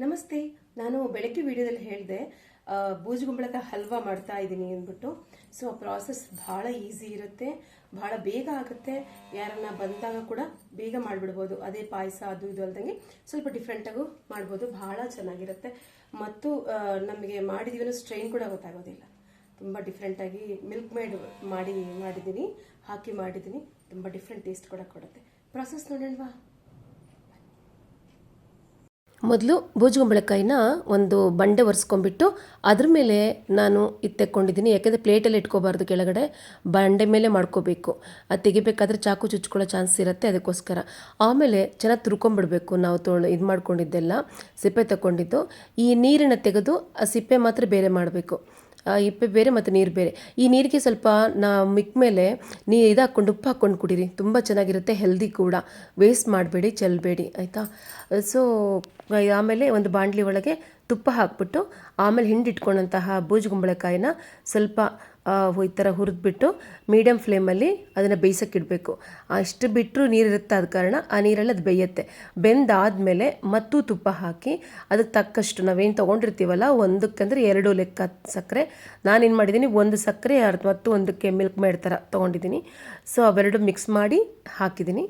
ನಮಸ್ತೆ. ನಾನು ಬೆಳಗ್ಗೆ ವಿಡಿಯೋದಲ್ಲಿ ಹೇಳಿದೆ ಬೂಜುಗುಂಬಳಕಾಯಿ ಹಲ್ವಾ ಮಾಡ್ತಾ ಇದ್ದೀನಿ ಅಂದ್ಬಿಟ್ಟು. ಸೊ ಆ ಪ್ರಾಸೆಸ್ ಬಹಳ ಈಸಿ ಇರುತ್ತೆ, ಬಹಳ ಬೇಗ ಆಗುತ್ತೆ. ಯಾರನ್ನ ಬಂದಾಗ ಕೂಡ ಬೇಗ ಮಾಡಿಬಿಡ್ಬೋದು. ಅದೇ ಪಾಯಸ ಅದು ಇದು ಅಲ್ದಂಗೆ ಸ್ವಲ್ಪ ಡಿಫ್ರೆಂಟಾಗೂ ಮಾಡ್ಬೋದು, ಬಹಳ ಚೆನ್ನಾಗಿರುತ್ತೆ. ಮತ್ತು ನಮಗೆ ಮಾಡಿದೀವಿ ಸ್ಟ್ರೈನ್ ಕೂಡ ಗೊತ್ತಾಗೋದಿಲ್ಲ. ತುಂಬ ಡಿಫ್ರೆಂಟಾಗಿ ಮಿಲ್ಕ್ ಮೇಡ್ ಮಾಡಿದ್ದೀನಿ, ಹಾಕಿ ಮಾಡಿದ್ದೀನಿ. ತುಂಬ ಡಿಫ್ರೆಂಟ್ ಟೇಸ್ಟ್ ಕೂಡ ಕೊಡುತ್ತೆ. ಪ್ರಾಸೆಸ್ ನೋಡೋಣವಾ? ಮೊದಲು ಬೂಜುಗುಂಬಳಕಾಯಿನ ಒಂದು ಬಂಡೆ ಒರೆಸ್ಕೊಂಡ್ಬಿಟ್ಟು ಅದ್ರ ಮೇಲೆ ನಾನು ಇದು ತೆಕ್ಕೊಂಡಿದ್ದೀನಿ. ಯಾಕೆಂದರೆ ಪ್ಲೇಟಲ್ಲಿ ಇಟ್ಕೋಬಾರ್ದು, ಕೆಳಗಡೆ ಬಂಡೆ ಮೇಲೆ ಮಾಡ್ಕೋಬೇಕು. ಅದು ತೆಗಿಬೇಕಾದ್ರೆ ಚಾಕು ಚುಚ್ಕೊಳ್ಳೋ ಚಾನ್ಸ್ ಇರುತ್ತೆ, ಅದಕ್ಕೋಸ್ಕರ. ಆಮೇಲೆ ಚೆನ್ನಾಗಿ ತುರ್ಕೊಂಬಿಡ್ಬೇಕು. ನಾವು ಇದು ಮಾಡ್ಕೊಂಡಿದ್ದೆಲ್ಲ ಸಿಪ್ಪೆ ತಗೊಂಡಿದ್ದು. ಈ ನೀರನ್ನು ತೆಗೆದು ಆ ಸಿಪ್ಪೆ ಮಾತ್ರ ಬೇರೆ ಮಾಡಬೇಕು. ಇಪ್ಪೆ ಬೇರೆ ಮತ್ತು ನೀರು ಬೇರೆ. ಈ ನೀರಿಗೆ ಸ್ವಲ್ಪ ಮಿಕ್ಕ ಮೇಲೆ ಇದು ಹಾಕ್ಕೊಂಡು ಉಪ್ಪು ಹಾಕ್ಕೊಂಡು ಕುಡೀರಿ, ತುಂಬ ಚೆನ್ನಾಗಿರುತ್ತೆ. ಹೆಲ್ದಿ ಕೂಡ. ವೇಸ್ಟ್ ಮಾಡಬೇಡಿ, ಚೆಲ್ಲಬೇಡಿ, ಆಯಿತಾ? ಸೊ ಆಮೇಲೆ ಒಂದು ಬಾಣಲಿ ಒಳಗೆ ತುಪ್ಪ ಹಾಕ್ಬಿಟ್ಟು ಆಮೇಲೆ ಹಿಂಡಿಟ್ಕೊಂಡಂತಹ ಬೂಜುಗುಂಬಳಕಾಯಿನ ಸ್ವಲ್ಪ ಈ ಥರ ಹುರಿದ್ಬಿಟ್ಟು ಮೀಡಿಯಮ್ ಫ್ಲೇಮಲ್ಲಿ ಅದನ್ನು ಬೇಯಿಸೋಕ್ಕಿಡಬೇಕು. ಅಷ್ಟು ಬಿಟ್ಟರು ನೀರಿರುತ್ತೆ, ಆದ ಕಾರಣ ಆ ನೀರಲ್ಲಿ ಅದು ಬೇಯುತ್ತೆ. ಬೆಂದಾದಮೇಲೆ ಮತ್ತು ತುಪ್ಪ ಹಾಕಿ ಅದಕ್ಕೆ ತಕ್ಕಷ್ಟು ನಾವೇನು ತೊಗೊಂಡಿರ್ತೀವಲ್ಲ, ಒಂದಕ್ಕಂದರೆ 2 ಲೆಕ್ಕ ಸಕ್ಕರೆ. ನಾನೇನು ಮಾಡಿದ್ದೀನಿ, 1 ಸಕ್ಕರೆ ಮತ್ತು 1 ಮಿಲ್ಕ್ ಮೇಡ್ ಥರ ತೊಗೊಂಡಿದ್ದೀನಿ. ಸೊ ಅವೆರಡು ಮಿಕ್ಸ್ ಮಾಡಿ ಹಾಕಿದ್ದೀನಿ.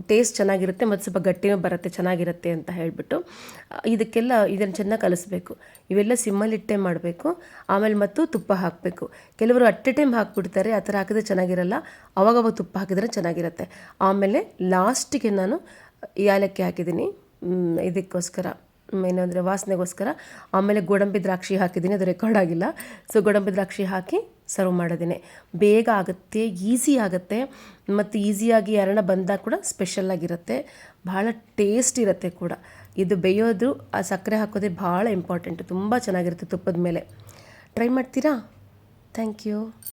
ಟೇಸ್ಟ್ ಚೆನ್ನಾಗಿರುತ್ತೆ ಮತ್ತು ಸ್ವಲ್ಪ ಗಟ್ಟಿನೂ ಬರುತ್ತೆ, ಚೆನ್ನಾಗಿರುತ್ತೆ ಅಂತ ಹೇಳಿಬಿಟ್ಟು ಇದಕ್ಕೆಲ್ಲ ಇದನ್ನು ಚೆನ್ನಾಗಿ ಕಲಿಸ್ಬೇಕು. ಇವೆಲ್ಲ ಸಿಮ್ಮಲ್ಲಿಟ್ಟೆ ಮಾಡಬೇಕು. ಆಮೇಲೆ ಮತ್ತು ತುಪ್ಪ ಹಾಕಬೇಕು. ಕೆಲವರು ಅಟ್ ಎ ಟೈಮ್ ಹಾಕ್ಬಿಡ್ತಾರೆ, ಆ ಥರ ಹಾಕಿದ್ರೆ ಚೆನ್ನಾಗಿರಲ್ಲ. ಅವಾಗವಾಗ ತುಪ್ಪ ಹಾಕಿದ್ರೆ ಚೆನ್ನಾಗಿರುತ್ತೆ. ಆಮೇಲೆ ಲಾಸ್ಟಿಗೆ ನಾನು ಏಲಕ್ಕಿ ಹಾಕಿದ್ದೀನಿ, ಇದಕ್ಕೋಸ್ಕರ, ಏನು ಅಂದರೆ ವಾಸನೆಗೋಸ್ಕರ. ಆಮೇಲೆ ಗೋಡಂಬಿ ದ್ರಾಕ್ಷಿ ಹಾಕಿದ್ದೀನಿ, ಅದು ರೆಕಾರ್ಡ್ ಆಗಿಲ್ಲ. ಸೊ ಗೋಡಂಬಿ ದ್ರಾಕ್ಷಿ ಹಾಕಿ ಸರ್ವ್ ಮಾಡೋದೇನೆ. ಬೇಗ ಆಗುತ್ತೆ, ಈಸಿ ಆಗುತ್ತೆ, ಮತ್ತು ಈಸಿಯಾಗಿ ಯಾರನ್ನ ಬಂದಾಗ ಕೂಡ ಸ್ಪೆಷಲ್ಲಾಗಿರುತ್ತೆ. ಭಾಳ ಟೇಸ್ಟ್ ಇರುತ್ತೆ ಕೂಡ. ಇದು ಬೇಯೋದು, ಆ ಸಕ್ಕರೆ ಹಾಕೋದೇ ಭಾಳ ಇಂಪಾರ್ಟೆಂಟು. ತುಂಬ ಚೆನ್ನಾಗಿರುತ್ತೆ ತುಪ್ಪದ ಮೇಲೆ. ಟ್ರೈ ಮಾಡ್ತೀರಾ? Thank you.